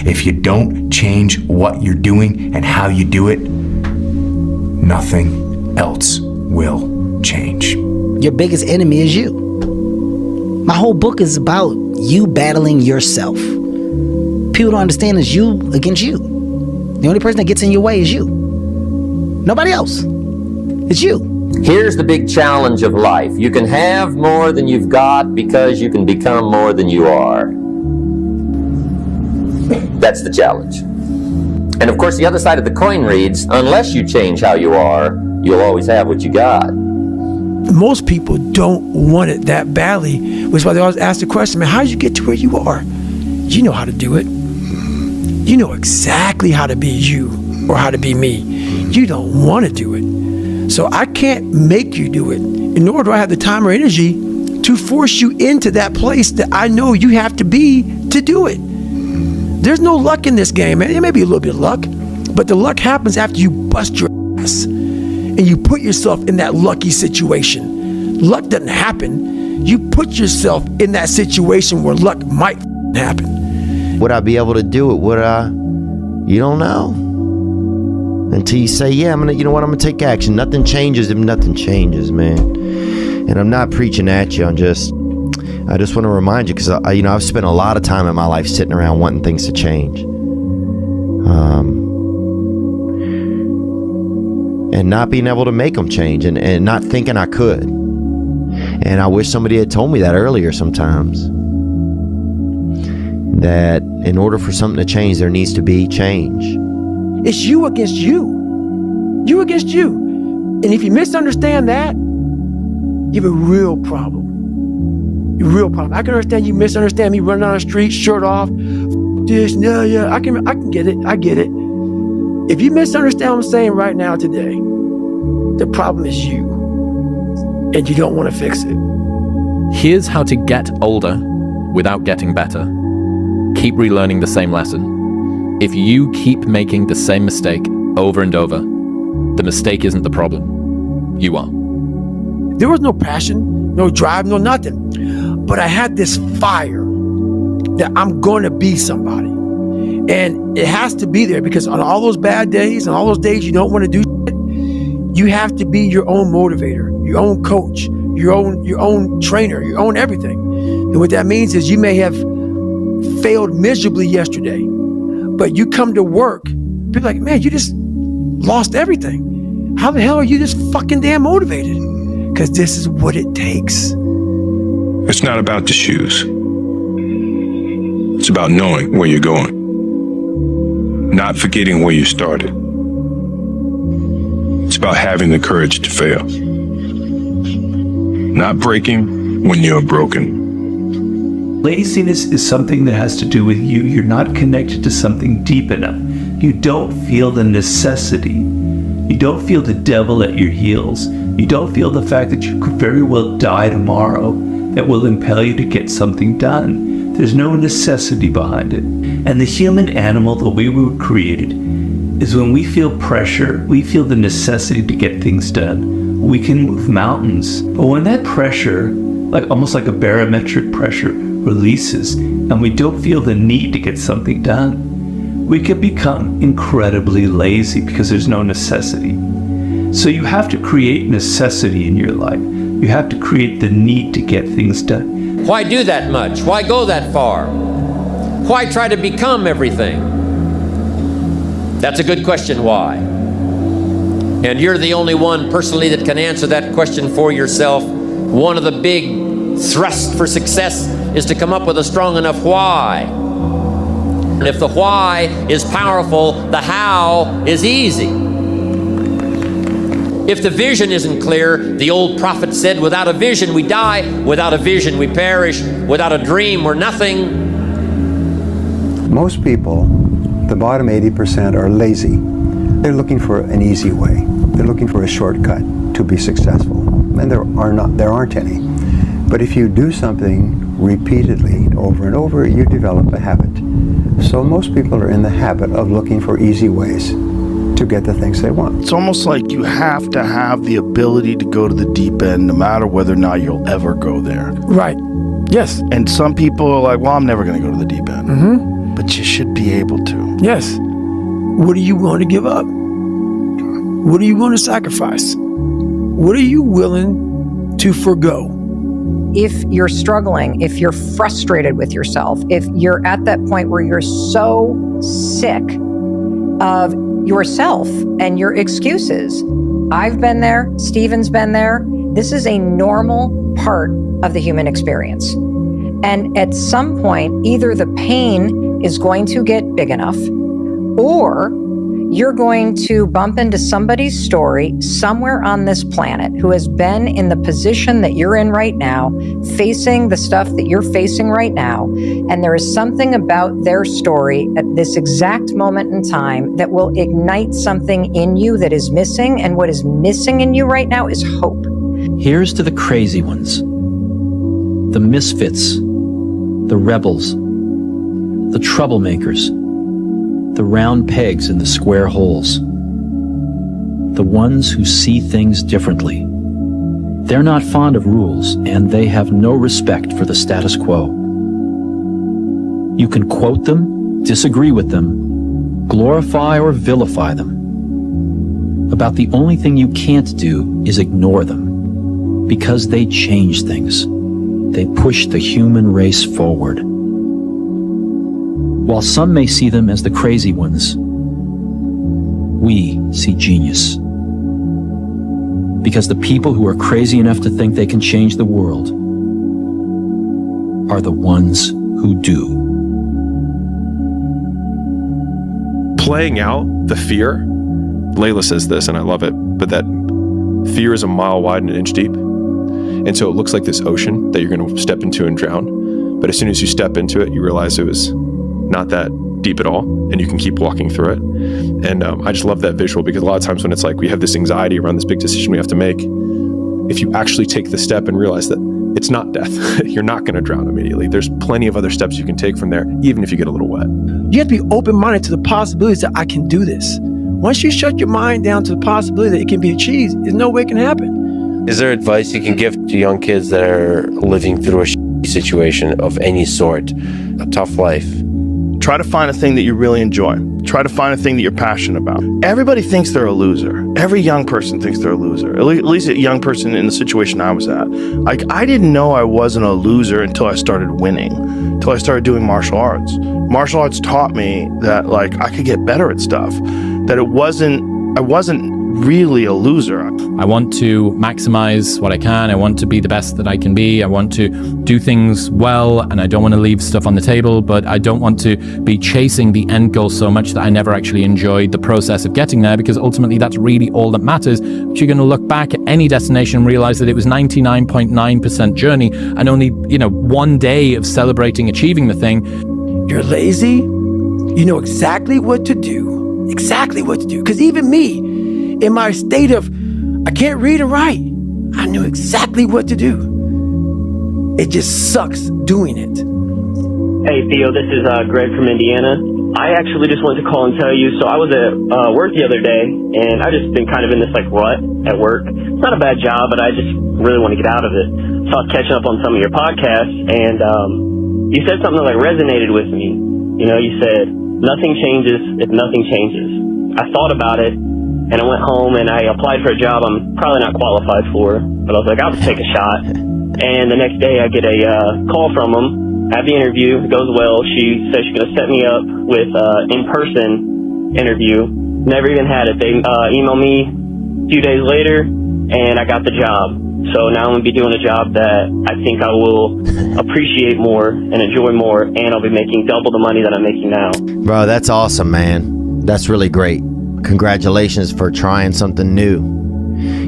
If you don't change what you're doing and how you do it, nothing else will change. Your biggest enemy is you. My whole book is about you battling yourself. People don't understand it's you against you. The only person that gets in your way is you. Nobody else. It's you. Here's the big challenge of life. You can have more than you've got because you can become more than you are. That's the challenge. And of course, the other side of the coin reads, unless you change how you are, you'll always have what you got. Most people don't want it that badly, which is why they always ask the question, man, how did you get to where you are? You know how to do it. You know exactly how to be you or how to be me. You don't want to do it. So I can't make you do it, nor do I have the time or energy to force you into that place that I know you have to be to do it. There's no luck in this game, man. It may be a little bit of luck, but the luck happens after you bust your ass and you put yourself in that lucky situation. Luck doesn't happen. You put yourself in that situation where luck might happen. Would I be able to do it? Would I? You don't know. Until you say, yeah, I'm gonna take action. Nothing changes if nothing changes, man. And I'm not preaching at you. I just want to remind you, because I've spent a lot of time in my life sitting around wanting things to change, and not being able to make them change, and not thinking I could. And I wish somebody had told me that earlier sometimes, that in order for something to change, there needs to be change. It's you against you. You against you. And if you misunderstand that, you have a real problem. A real problem. I can understand you misunderstand me running down the street, shirt off, this, yeah, I can get it. I get it. If you misunderstand what I'm saying right now today, the problem is you. And you don't want to fix it. Here's how to get older without getting better. Keep relearning the same lesson. If you keep making the same mistake over and over, the mistake isn't the problem. You are. There was no passion, no drive, no nothing. But I had this fire that I'm going to be somebody. And it has to be there, because on all those bad days and all those days you don't want to do shit, you have to be your own motivator, your own coach, your own trainer, your own everything. And what that means is you may have failed miserably yesterday, but you come to work, people are like, man, you just lost everything. How the hell are you this fucking damn motivated? Because this is what it takes. It's not about the shoes. It's about knowing where you're going. Not forgetting where you started. It's about having the courage to fail. Not breaking when you're broken. Laziness is something that has to do with you. You're not connected to something deep enough. You don't feel the necessity. You don't feel the devil at your heels. You don't feel the fact that you could very well die tomorrow that will impel you to get something done. There's no necessity behind it. And the human animal, the way we were created, is when we feel pressure, we feel the necessity to get things done. We can move mountains. But when that pressure, almost like a barometric pressure, releases, and we don't feel the need to get something done, we can become incredibly lazy because there's no necessity. So you have to create necessity in your life. You have to create the need to get things done. Why do that much? Why go that far? Why try to become everything? That's a good question, why? And you're the only one personally that can answer that question for yourself. One of the big thrusts for success is to come up with a strong enough why. And if the why is powerful, the how is easy. If the vision isn't clear, the old prophet said, without a vision we die, without a vision we perish, without a dream we're nothing. Most people, the bottom 80%, are lazy. They're looking for an easy way. They're looking for a shortcut to be successful. And there aren't any. But if you do something repeatedly over and over, you develop a habit. So most people are in the habit of looking for easy ways to get the things they want. It's almost like you have to have the ability to go to the deep end no matter whether or not you'll ever go there. Right. Yes. And some people are like, well, I'm never going to go to the deep end. Mm-hmm. but you should be able to. Yes. What are you willing to give up? What are you willing to sacrifice? What are you willing to forgo? If you're struggling, if you're frustrated with yourself, if you're at that point where you're so sick of yourself and your excuses, I've been there, Stephen's been there. This is a normal part of the human experience. And at some point, either the pain is going to get big enough, or you're going to bump into somebody's story somewhere on this planet who has been in the position that you're in right now, facing the stuff that you're facing right now. And there is something about their story at this exact moment in time that will ignite something in you that is missing. And what is missing in you right now is hope. Here's to the crazy ones, the misfits, the rebels, the troublemakers, the round pegs in the square holes, the ones who see things differently. They're not fond of rules, and they have no respect for the status quo. You can quote them, disagree with them, glorify or vilify them. About the only thing you can't do is ignore them, because they change things. They push the human race forward. While some may see them as the crazy ones, we see genius. Because the people who are crazy enough to think they can change the world are the ones who do. Playing out the fear, Layla says this, and I love it, but that fear is a mile wide and an inch deep. And so it looks like this ocean that you're going to step into and drown. But as soon as you step into it, you realize it was not that deep at all, and you can keep walking through it. And I just love that visual, because a lot of times when it's like we have this anxiety around this big decision we have to make, if you actually take the step and realize that it's not death, you're not going to drown immediately. There's plenty of other steps you can take from there, even if you get a little wet. You have to be open-minded to the possibilities that I can do this. Once you shut your mind down to the possibility that it can be achieved, there's no way it can happen. Is there advice you can give to young kids that are living through a situation of any sort, a tough life? Try to find a thing that you really enjoy. Try to find a thing that you're passionate about. Everybody thinks they're a loser. Every young person thinks they're a loser. At least a young person in the situation I was at. Like, I didn't know I wasn't a loser until I started winning, until I started doing martial arts. Martial arts taught me that, like, I could get better at stuff, that I wasn't really a loser. I want to maximize what I can. I want to be the best that I can be. I want to do things well, and I don't want to leave stuff on the table, but I don't want to be chasing the end goal so much that I never actually enjoyed the process of getting there, because ultimately that's really all that matters. But you're going to look back at any destination and realize that it was 99.9% journey and only, one day of celebrating achieving the thing. You're lazy, you know exactly what to do. Exactly what to do. Because even me, in my state of, I can't read and write, I knew exactly what to do. It just sucks doing it. Hey, Theo, this is Greg from Indiana. I actually just wanted to call and tell you, so I was at work the other day, and I just been kind of in this rut at work. It's not a bad job, but I just really want to get out of it. So I was catching up on some of your podcasts, and you said something that resonated with me. You said, nothing changes if nothing changes. I thought about it, and I went home and I applied for a job I'm probably not qualified for, but I was like, I'll just take a shot. And the next day I get a call from them, have the interview, it goes well. She says she's going to set me up with an in-person interview. Never even had it. They emailed me a few days later, and I got the job. So now I'm going to be doing a job that I think I will appreciate more and enjoy more, and I'll be making double the money that I'm making now. Bro, that's awesome, man. That's really great. Congratulations for trying something new.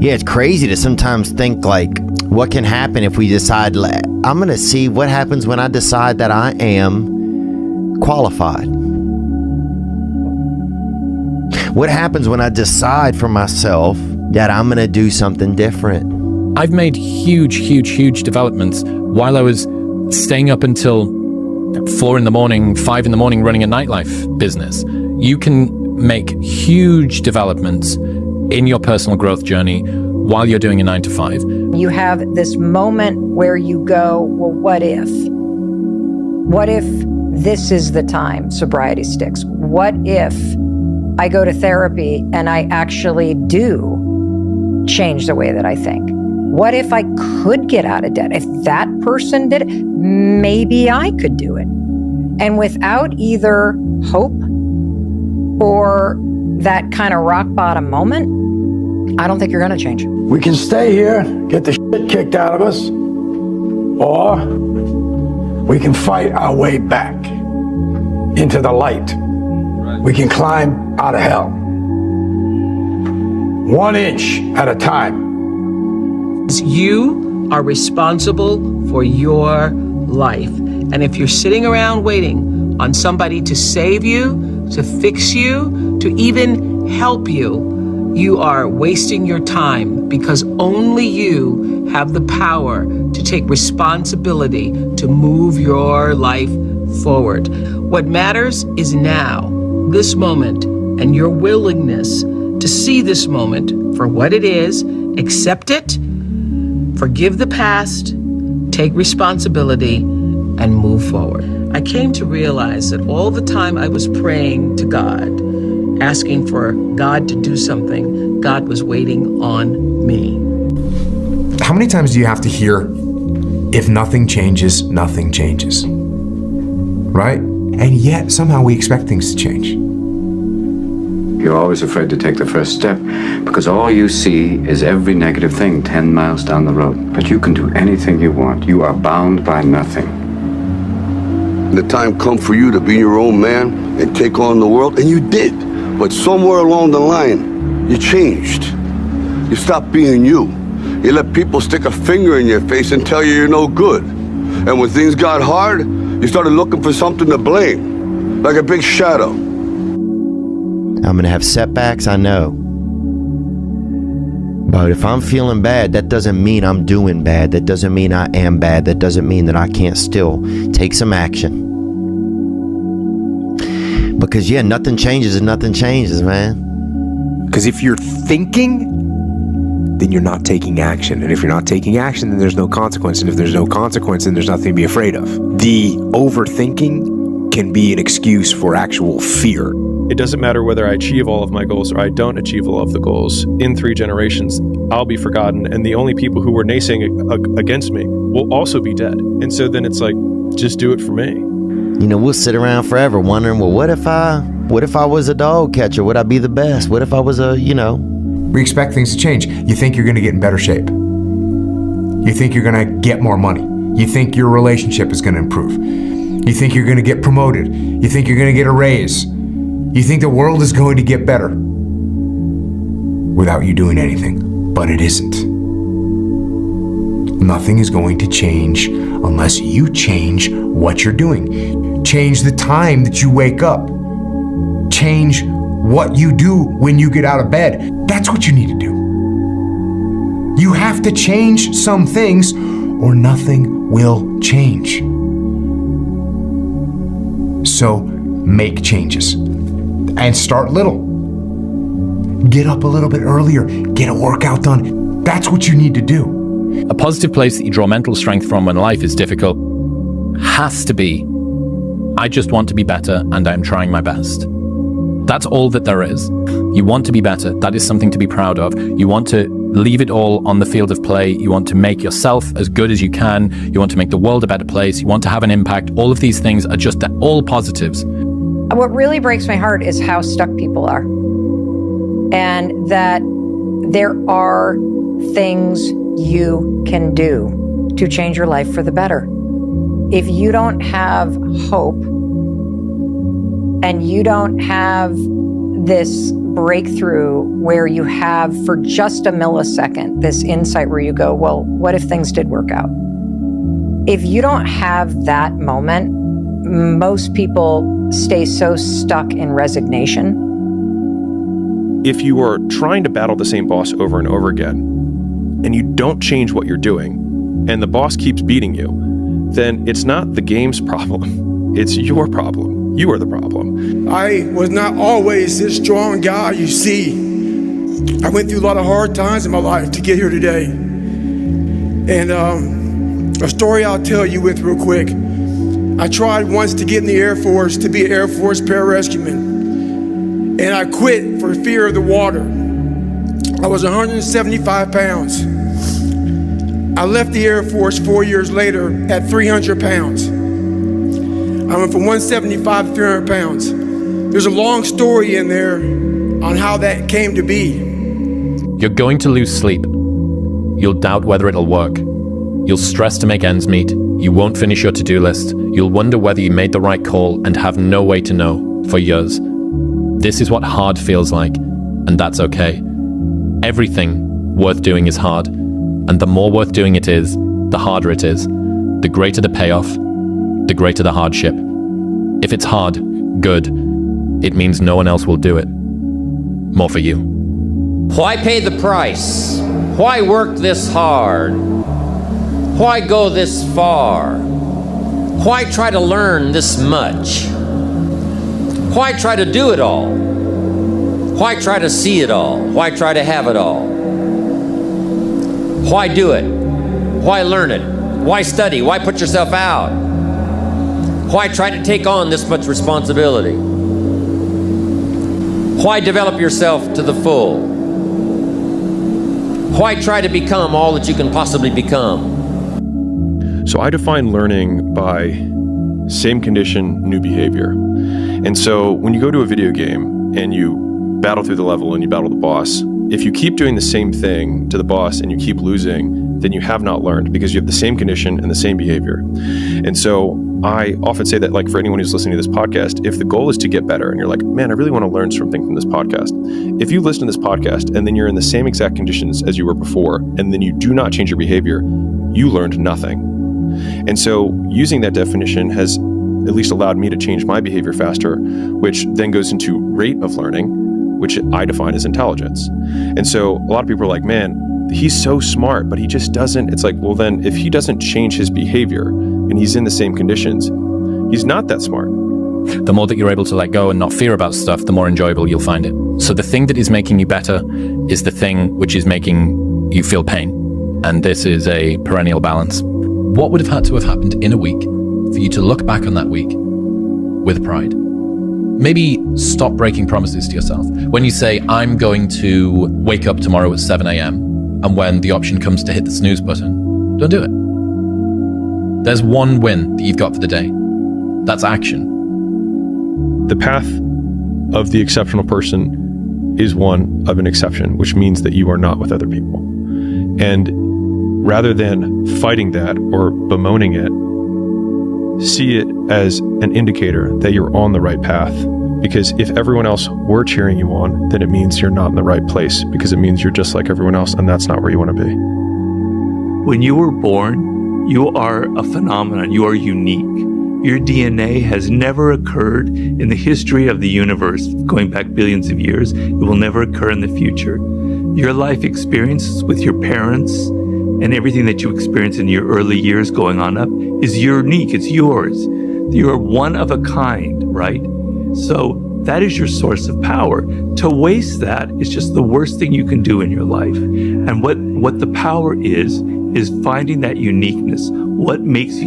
Yeah, it's crazy to sometimes think what can happen if we decide, I'm going to see what happens when I decide that I am qualified. What happens when I decide for myself that I'm going to do something different? I've made huge developments while I was staying up until 4 in the morning, 5 in the morning running a nightlife business. You can make huge developments in your personal growth journey while you're doing a 9 to 5. You have this moment where you go, well, what if? What if this is the time sobriety sticks? What if I go to therapy and I actually do change the way that I think? What if I could get out of debt? If that person did it, maybe I could do it. And without either hope or that kind of rock bottom moment, I don't think you're going to change. We can stay here, get the shit kicked out of us, or we can fight our way back into the light. We can climb out of hell. 1 inch at a time. You are responsible for your life. And if you're sitting around waiting on somebody to save you, to fix you, to even help you, you are wasting your time, because only you have the power to take responsibility to move your life forward. What matters is now, this moment, and your willingness to see this moment for what it is, accept it, forgive the past, take responsibility, and move forward. I came to realize that all the time I was praying to God, asking for God to do something, God was waiting on me. How many times do you have to hear, if nothing changes, nothing changes? Right? And yet, somehow we expect things to change. You're always afraid to take the first step because all you see is every negative thing 10 miles down the road. But you can do anything you want. You are bound by nothing. The time come for you to be your own man and take on the world, and you did. But somewhere along the line, you changed. You stopped being you. You let people stick a finger in your face and tell you you're no good. And when things got hard, you started looking for something to blame, like a big shadow. I'm gonna have setbacks, I know. But if I'm feeling bad, that doesn't mean I'm doing bad. That doesn't mean I am bad. That doesn't mean that I can't still take some action. Because yeah, nothing changes and nothing changes, man. Because if you're thinking, then you're not taking action. And if you're not taking action, then there's no consequence. And if there's no consequence, then there's nothing to be afraid of. The overthinking can be an excuse for actual fear. It doesn't matter whether I achieve all of my goals or I don't achieve all of the goals. In 3 generations, I'll be forgotten, and the only people who were naysaying against me will also be dead. And so then it's like, just do it for me. You know, we'll sit around forever wondering, well, what if I was a dog catcher? Would I be the best? What if I was We expect things to change. You think you're going to get in better shape. You think you're going to get more money. You think your relationship is going to improve. You think you're going to get promoted. You think you're going to get a raise. You think the world is going to get better without you doing anything, but it isn't. Nothing is going to change unless you change what you're doing. Change the time that you wake up. Change what you do when you get out of bed. That's what you need to do. You have to change some things or nothing will change. So make changes. And start little. Get up a little bit earlier. Get a workout done. That's what you need to do. A positive place that you draw mental strength from when life is difficult has to be, I just want to be better and I'm trying my best. That's all that there is. You want to be better. That is something to be proud of. You want to leave it all on the field of play. You want to make yourself as good as you can. You want to make the world a better place. You want to have an impact. All of these things are just all positives. What really breaks my heart is how stuck people are. And that there are things you can do to change your life for the better. If you don't have hope and you don't have this breakthrough where you have for just a millisecond this insight where you go, well, what if things did work out? If you don't have that moment, most people stay so stuck in resignation. If you are trying to battle the same boss over and over again, and you don't change what you're doing, and the boss keeps beating you, then it's not the game's problem. It's your problem. You are the problem. I was not always this strong guy you see. I went through a lot of hard times in my life to get here today. And a story I'll tell you with real quick. I tried once to get in the Air Force to be an Air Force pararescueman, and I quit for fear of the water. I was 175 pounds. I left the Air Force 4 years later at 300 pounds. I went from 175 to 300 pounds. There's a long story in there on how that came to be. You're going to lose sleep. You'll doubt whether it'll work. You'll stress to make ends meet. You won't finish your to-do list. You'll wonder whether you made the right call and have no way to know for years. This is what hard feels like, and that's okay. Everything worth doing is hard, and the more worth doing it is, the harder it is. The greater the payoff, the greater the hardship. If it's hard, good. It means no one else will do it. More for you. Why pay the price? Why work this hard? Why go this far? Why try to learn this much? Why try to do it all? Why try to see it all? Why try to have it all? Why do it? Why learn it? Why study? Why put yourself out? Why try to take on this much responsibility? Why develop yourself to the full? Why try to become all that you can possibly become? So I define learning by same condition, new behavior. And so when you go to a video game and you battle through the level and you battle the boss, if you keep doing the same thing to the boss and you keep losing, then you have not learned because you have the same condition and the same behavior. And so I often say that, like, for anyone who's listening to this podcast, if the goal is to get better and you're like, man, I really want to learn something from this podcast. If you listen to this podcast and then you're in the same exact conditions as you were before, and then you do not change your behavior, you learned nothing. And so using that definition has at least allowed me to change my behavior faster, which then goes into rate of learning, which I define as intelligence. And so a lot of people are like, man, he's so smart, but he just doesn't. It's like, well, then if he doesn't change his behavior and he's in the same conditions, he's not that smart. The more that you're able to let go and not fear about stuff, the more enjoyable you'll find it. So the thing that is making you better is the thing which is making you feel pain. And this is a perennial balance. What would have had to have happened in a week for you to look back on that week with pride? Maybe stop breaking promises to yourself. When you say, I'm going to wake up tomorrow at 7 a.m., and when the option comes to hit the snooze button, don't do it. There's one win that you've got for the day. That's action. The path of the exceptional person is one of an exception, which means that you are not with other people. And rather than fighting that or bemoaning it, see it as an indicator that you're on the right path. Because if everyone else were cheering you on, then it means you're not in the right place, because it means you're just like everyone else, and that's not where you want to be. When you were born, you are a phenomenon. You are unique. Your DNA has never occurred in the history of the universe, going back billions of years. It will never occur in the future. Your life experiences with your parents and everything that you experience in your early years going on up is unique. It's yours. You're one of a kind, right? So that is your source of power. To waste that is just the worst thing you can do in your life. And what the power is finding that uniqueness. What makes you